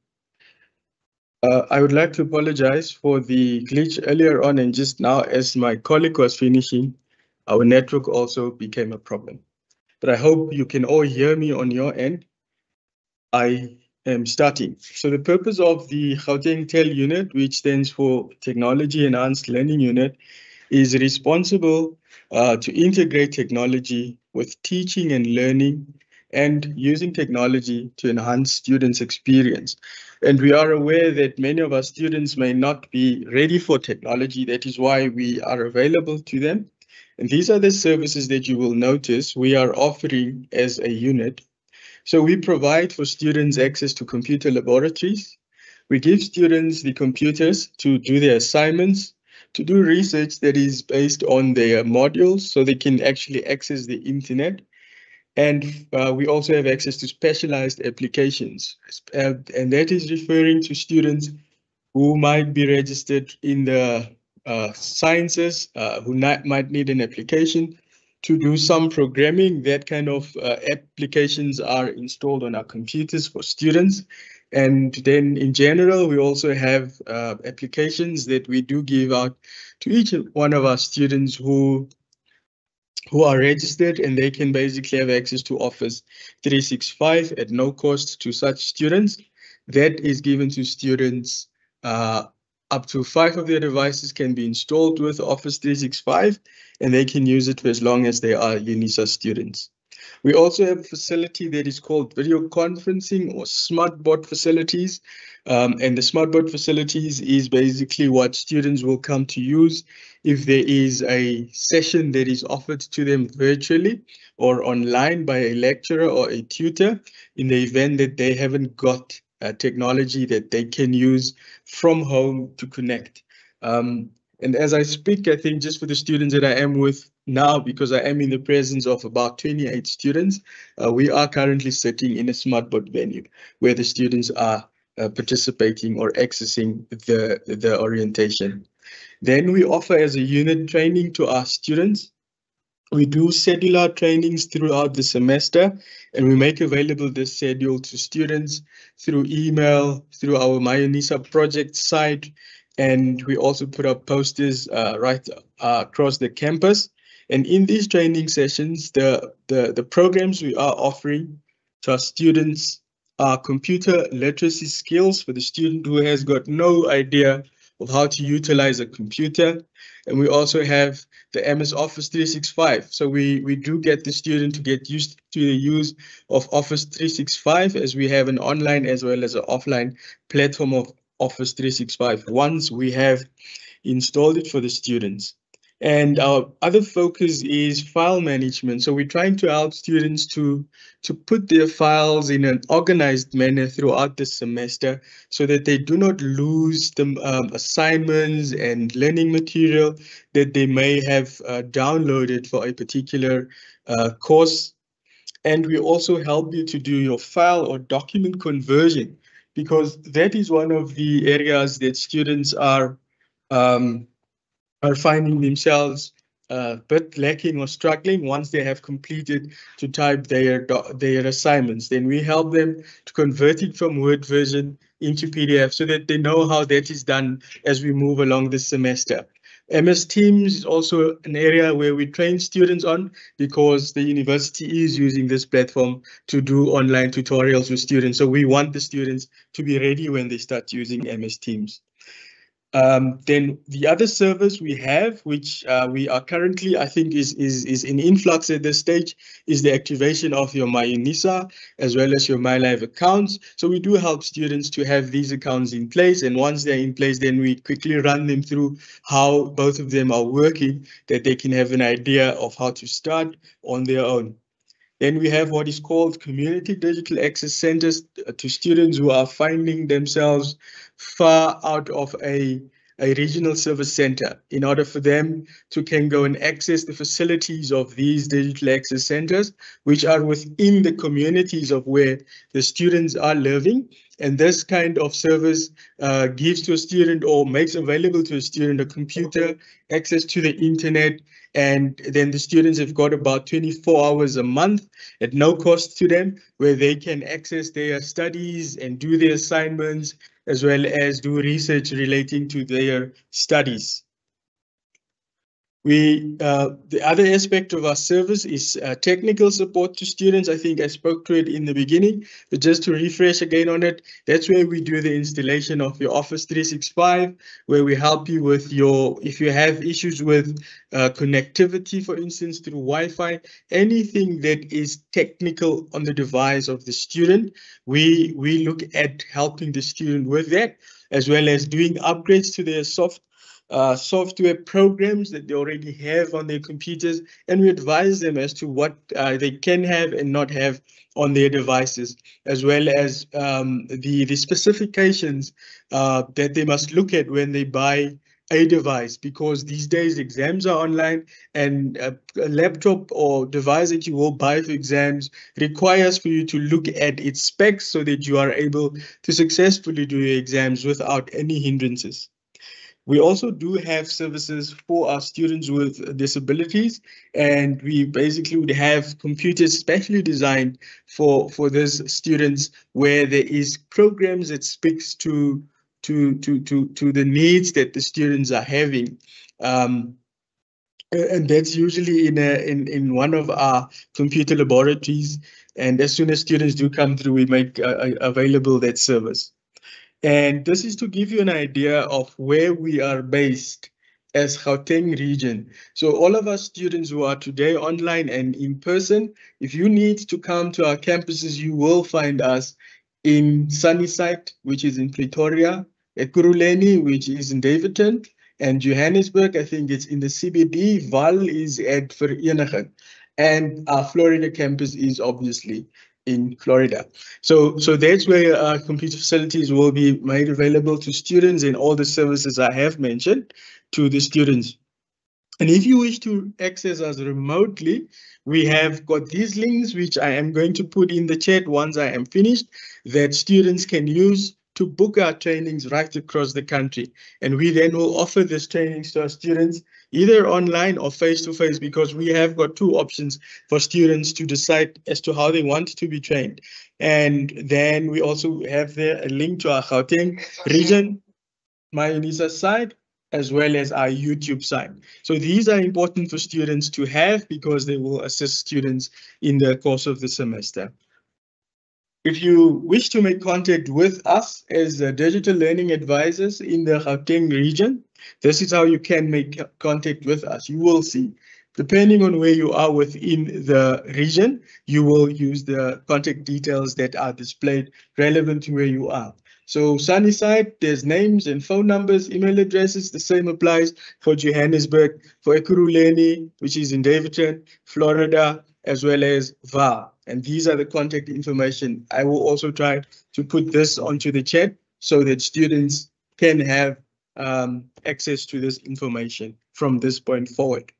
I would like to apologize for the glitch earlier on, and just now as my colleague was finishing, our network also became a problem. But I hope you can all hear me on your end. I am starting. So the purpose of the Gauteng TEL unit, which stands for Technology Enhanced Learning Unit, is responsible to integrate technology with teaching and learning and using technology to enhance students' experience. And we are aware that many of our students may not be ready for technology. That is why we are available to them. And these are the services that you will notice we are offering as a unit. So we provide for students access to computer laboratories. We give students the computers to do their assignments, to do research that is based on their modules so they can actually access the internet. And we also have access to specialized applications. And that is referring to students who might be registered in the sciences, who might need an application to do some programming. That kind of applications are installed on our computers for students. And then in general, we also have applications that we do give out to each one of our students who are registered, and they can basically have access to Office 365 at no cost to such students. That is given to students. Up to 5 of their devices can be installed with Office 365, and they can use it for as long as they are UNISA students. We also have a facility that is called video conferencing or smartboard facilities. And the smartboard facilities is basically what students will come to use if there is a session that is offered to them virtually or online by a lecturer or a tutor, in the event that they haven't got technology that they can use from home to connect. And as I speak, I think just for the students that I am with now, because I am in the presence of about 28 students, we are currently sitting in a smartboard venue where the students are participating or accessing the orientation. Then we offer as a unit training to our students. We do cellular trainings throughout the semester, and we make available this schedule to students through email, through our MyUNISA project site, and we also put up posters right across the campus. And in these training sessions, the programs we are offering to our students are computer literacy skills for the student who has got no idea of how to utilize a computer. And we also have the MS Office 365. So we do get the student to get used to the use of Office 365, as we have an online as well as an offline platform of Office 365 once we have installed it for the students. And our other focus is file management. So we're trying to help students to put their files in an organized manner throughout the semester so that they do not lose the assignments and learning material that they may have downloaded for a particular course. And we also help you to do your file or document conversion, because that is one of the areas that students are finding themselves a bit lacking or struggling once they have completed to type their assignments. Then we help them to convert it from Word version into PDF so that they know how that is done as we move along this semester. MS Teams is also an area where we train students on, because the university is using this platform to do online tutorials with students. So we want the students to be ready when they start using MS Teams. Then the other service we have, which we are currently, I think is in influx at this stage, is the activation of your MyUNISA as well as your MyLive accounts. So we do help students to have these accounts in place, and once they're in place, then we quickly run them through how both of them are working, that they can have an idea of how to start on their own. Then we have what is called community digital access centers to students who are finding themselves far out of a regional service center. In order for them to can go and access the facilities of these digital access centers, which are within the communities of where the students are living, And this kind of service gives to a student or makes available to a student a computer, access to the internet, and then the students have got about 24 hours a month at no cost to them, where they can access their studies and do their assignments, as well as do research relating to their studies. The other aspect of our service is technical support to students. I think I spoke to it in the beginning, but just to refresh again on it, that's where we do the installation of your Office 365, where we help you with if you have issues with connectivity, for instance, through Wi-Fi, anything that is technical on the device of the student, we look at helping the student with that, as well as doing upgrades to their software programs that they already have on their computers, and we advise them as to what they can have and not have on their devices, as well as the specifications that they must look at when they buy a device, because these days exams are online, and a laptop or device that you will buy for exams requires for you to look at its specs so that you are able to successfully do your exams without any hindrances. We also do have services for our students with disabilities, and we basically would have computers specially designed for these students, where there is programs that speaks to the needs that the students are having. And that's usually in one of our computer laboratories. And as soon as students do come through, we make available that service. And this is to give you an idea of where we are based as Gauteng region. So all of our students who are today online and in person, if you need to come to our campuses, you will find us in Sunnyside, which is in Pretoria, Ekurhuleni, which is in Daveyton, and Johannesburg, I think it's in the CBD. Val is at Vereniging, and our Florida campus is obviously in Florida. So that's where our computer facilities will be made available to students, and all the services I have mentioned to the students. And if you wish to access us remotely, we have got these links, which I am going to put in the chat once I am finished, that students can use to book our trainings right across the country. And we then will offer these trainings to our students, either online or face-to-face, because we have got two options for students to decide as to how they want to be trained. And then we also have there a link to our Gauteng region, my UNISA site, as well as our YouTube site. So these are important for students to have, because they will assist students in the course of the semester. If you wish to make contact with us as digital learning advisors in the Gauteng region, this is how you can make contact with us. You will see, depending on where you are within the region, you will use the contact details that are displayed relevant to where you are. So Sunnyside, there's names and phone numbers, email addresses. The same applies for Johannesburg, for Ekurhuleni, which is in Daveyton, Florida, as well as VAR. And these are the contact information. I will also try to put this onto the chat so that students can have access to this information from this point forward.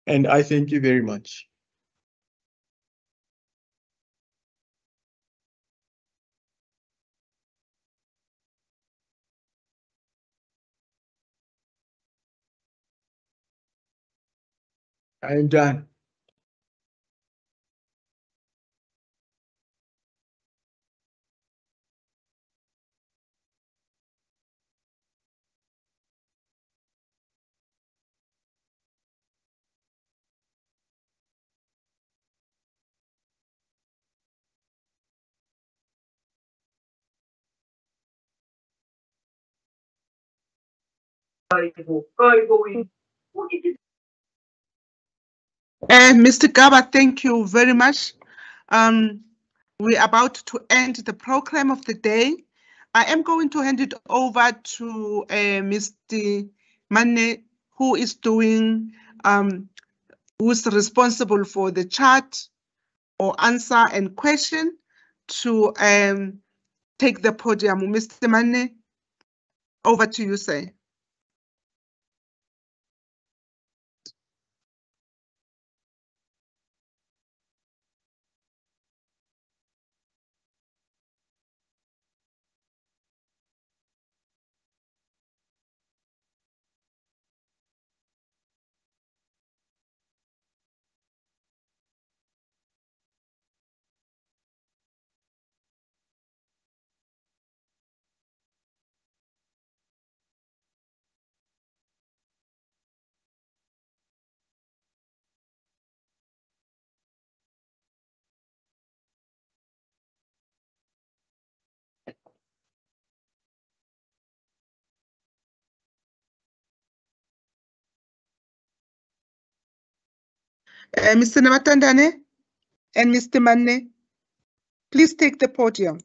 And I thank you very much. I am done. Mr. Gaba, thank you very much. We're about to end the program of the day. I am going to hand it over to Mr. Mane, who is doing, who's responsible for the chat or answer and question, to take the podium. Mr. Mane, over to you, sir. Mr. Namatandane and Mr. Manne, please take the podium.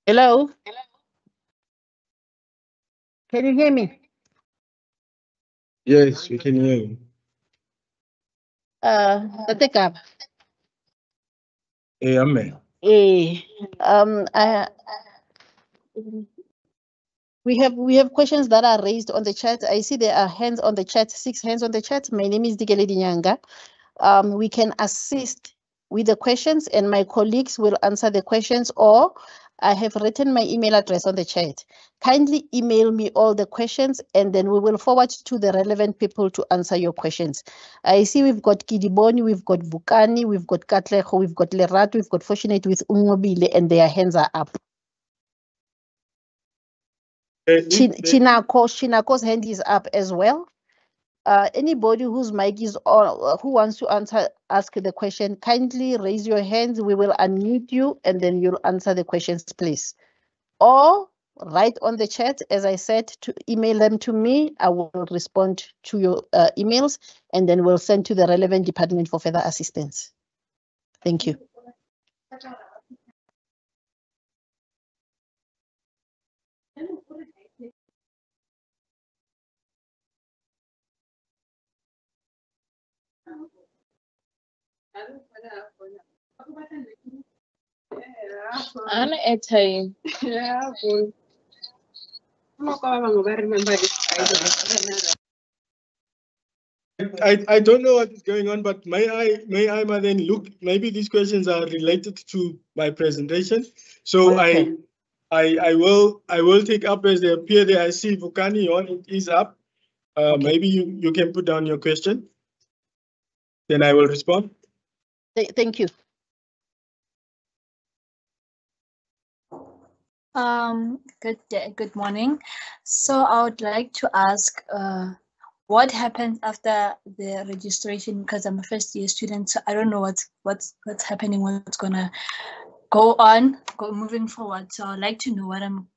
Hello? Can you hear me? Yes, we can hear you. Tate Kaba. Amen. I we have questions that are raised on the chat. I see there are hands on the chat, 6 hands on the chat. My name is Dikeledi Nyanga. We can assist with the questions and my colleagues will answer the questions, or I have written my email address on the chat. Kindly email me all the questions and then we will forward to the relevant people to answer your questions. I see we've got Kidiboni, we've got Vukani, we've got Katleho, we've got Lerato, we've got Fortunate with Umobile, and their hands are up. Chinako's hand is up as well. Anybody whose mic is on, who wants to ask the question, kindly raise your hands. We will unmute you and then you'll answer the questions, please. Or write on the chat, as I said, to email them to me. I will respond to your emails and then we'll send to the relevant department for further assistance. Thank you. Ana airtime. I don't know what is going on, but may I then look, maybe these questions are related to my presentation. So Okay. I will take up as they appear there. I see Vukani on it is up. Maybe you can put down your question. Then I will respond. Thank you. Good morning. So I would like to ask what happens after the registration, because I'm a first year student, so I don't know what's happening, what's gonna go on, moving forward. So I'd like to know what am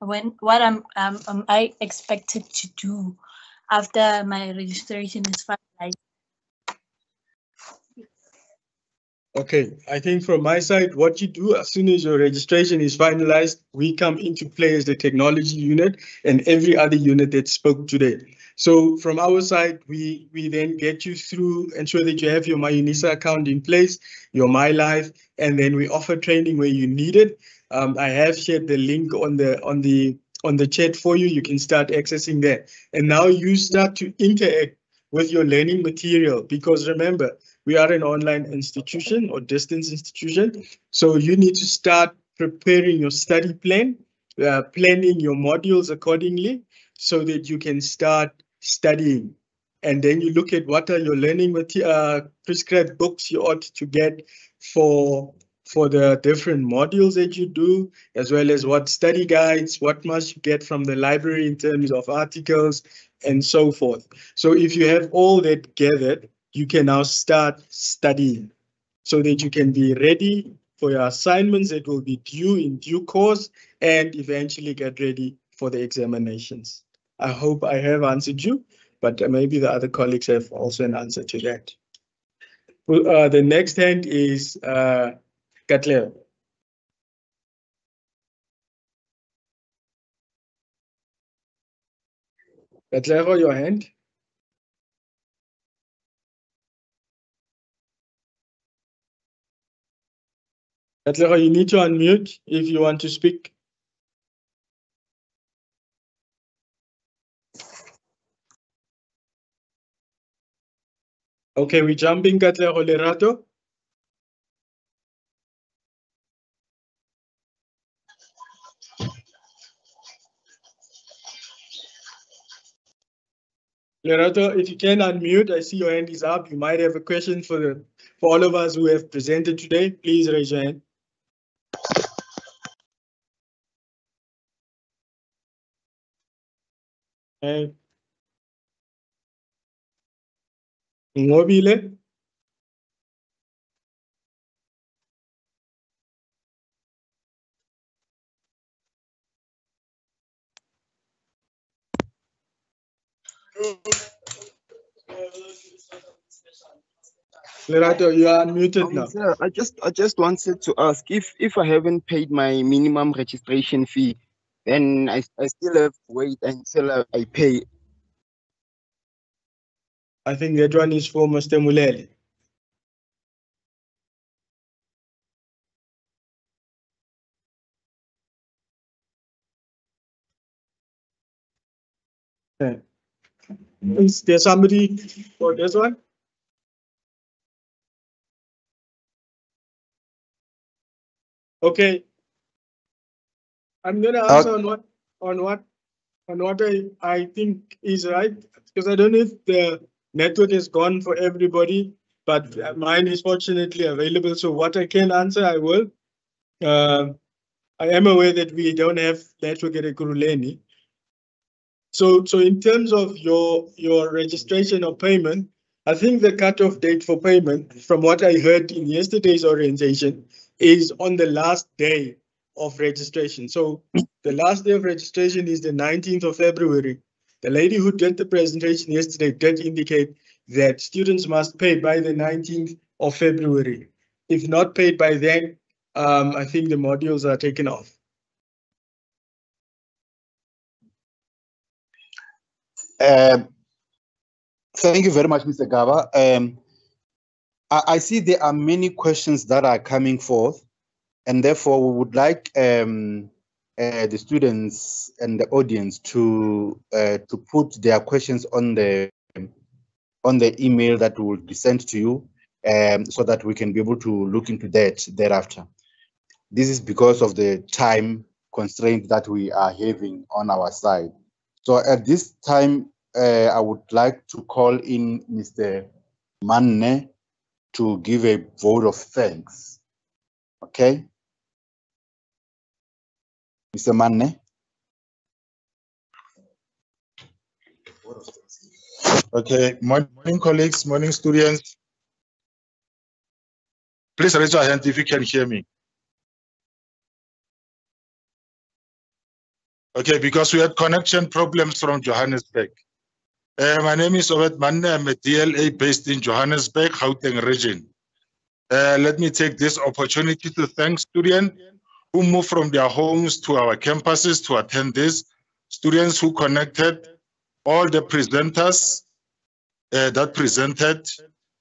I expected to do after my registration is finalized. Okay, I think from my side, what you do as soon as your registration is finalized, we come into play as the technology unit and every other unit that spoke today. So from our side, we then get you through, ensure that you have your MyUnisa account in place, your MyLife, and then we offer training where you need it. I have shared the link on the chat for you. You can start accessing that. And now you start to interact with your learning material, because remember, we are an online institution or distance institution. So you need to start preparing your study plan, planning your modules accordingly so that you can start studying. And then you look at what are your learning prescribed books you ought to get for the different modules that you do, as well as what study guides, what must you get from the library in terms of articles and so forth. So if you have all that gathered, you can now start studying so that you can be ready for your assignments that will be due in due course and eventually get ready for the examinations. I hope I have answered you, but maybe the other colleagues have also an answer to that. Well, the next hand is Katleo. Katleo, your hand. Katlego, you need to unmute if you want to speak. Okay, we're jumping Katlego Lerato. Lerato, if you can unmute, I see your hand is up. You might have a question for all of us who have presented today. Please raise your hand. Hey. Ngobile. Lerato, you are unmuted now. Sir, I just wanted to ask if I haven't paid my minimum registration fee, then I still have to wait until I pay. I think that one is for Mr. Mulele. Okay. Is there somebody for this one? Okay. I'm gonna answer on what I think is right, because I don't know if the network is gone for everybody, but mine is fortunately available. So what I can answer, I will. I am aware that we don't have network at Ekurhuleni. So in terms of your registration or payment, I think the cutoff date for payment, from what I heard in yesterday's orientation, is on the last day of registration. So the last day of registration is the 19th of February. The lady who did the presentation yesterday did indicate that students must pay by the 19th of February. If not paid by then, I think the modules are taken off. Thank you very much, Mr. Gaba. I see there are many questions that are coming forth, and therefore we would like the students and the audience to put their questions on the email that will be sent to you, so that we can be able to look into that thereafter. This is because of the time constraint that we are having on our side. So at this time, I would like to call in Mr. Manne to give a vote of thanks. Okay? Mr. Manne? Okay, morning colleagues, morning students. Please raise your hand if you can hear me. Okay, because we had connection problems from Johannesburg. My name is Obed Manne. I'm a DLA based in Johannesburg, Gauteng region. Let me take this opportunity to thank students who moved from their homes to our campuses to attend this, students who connected, all the presenters that presented.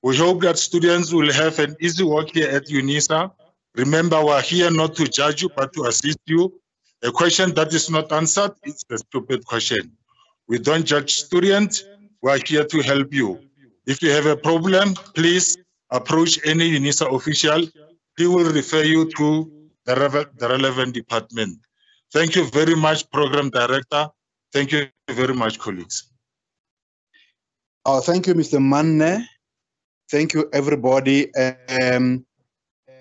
We hope that students will have an easy work here at UNISA. Remember, we're here not to judge you, but to assist you. A question that is not answered, it's a stupid question. We don't judge students, we're here to help you. If you have a problem, please approach any UNISA official. He will refer you to the relevant department. Thank you very much, Program Director. Thank you very much, colleagues. Thank you, Mr. Manne. Thank you, everybody.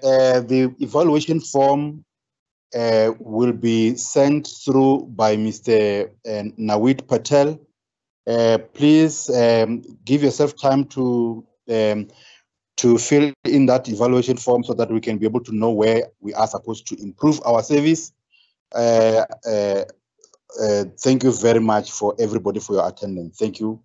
The evaluation form will be sent through by Mr. Nawid Patel. Please give yourself time to fill in that evaluation form so that we can be able to know where we are supposed to improve our service. Thank you very much for everybody for your attendance. Thank you.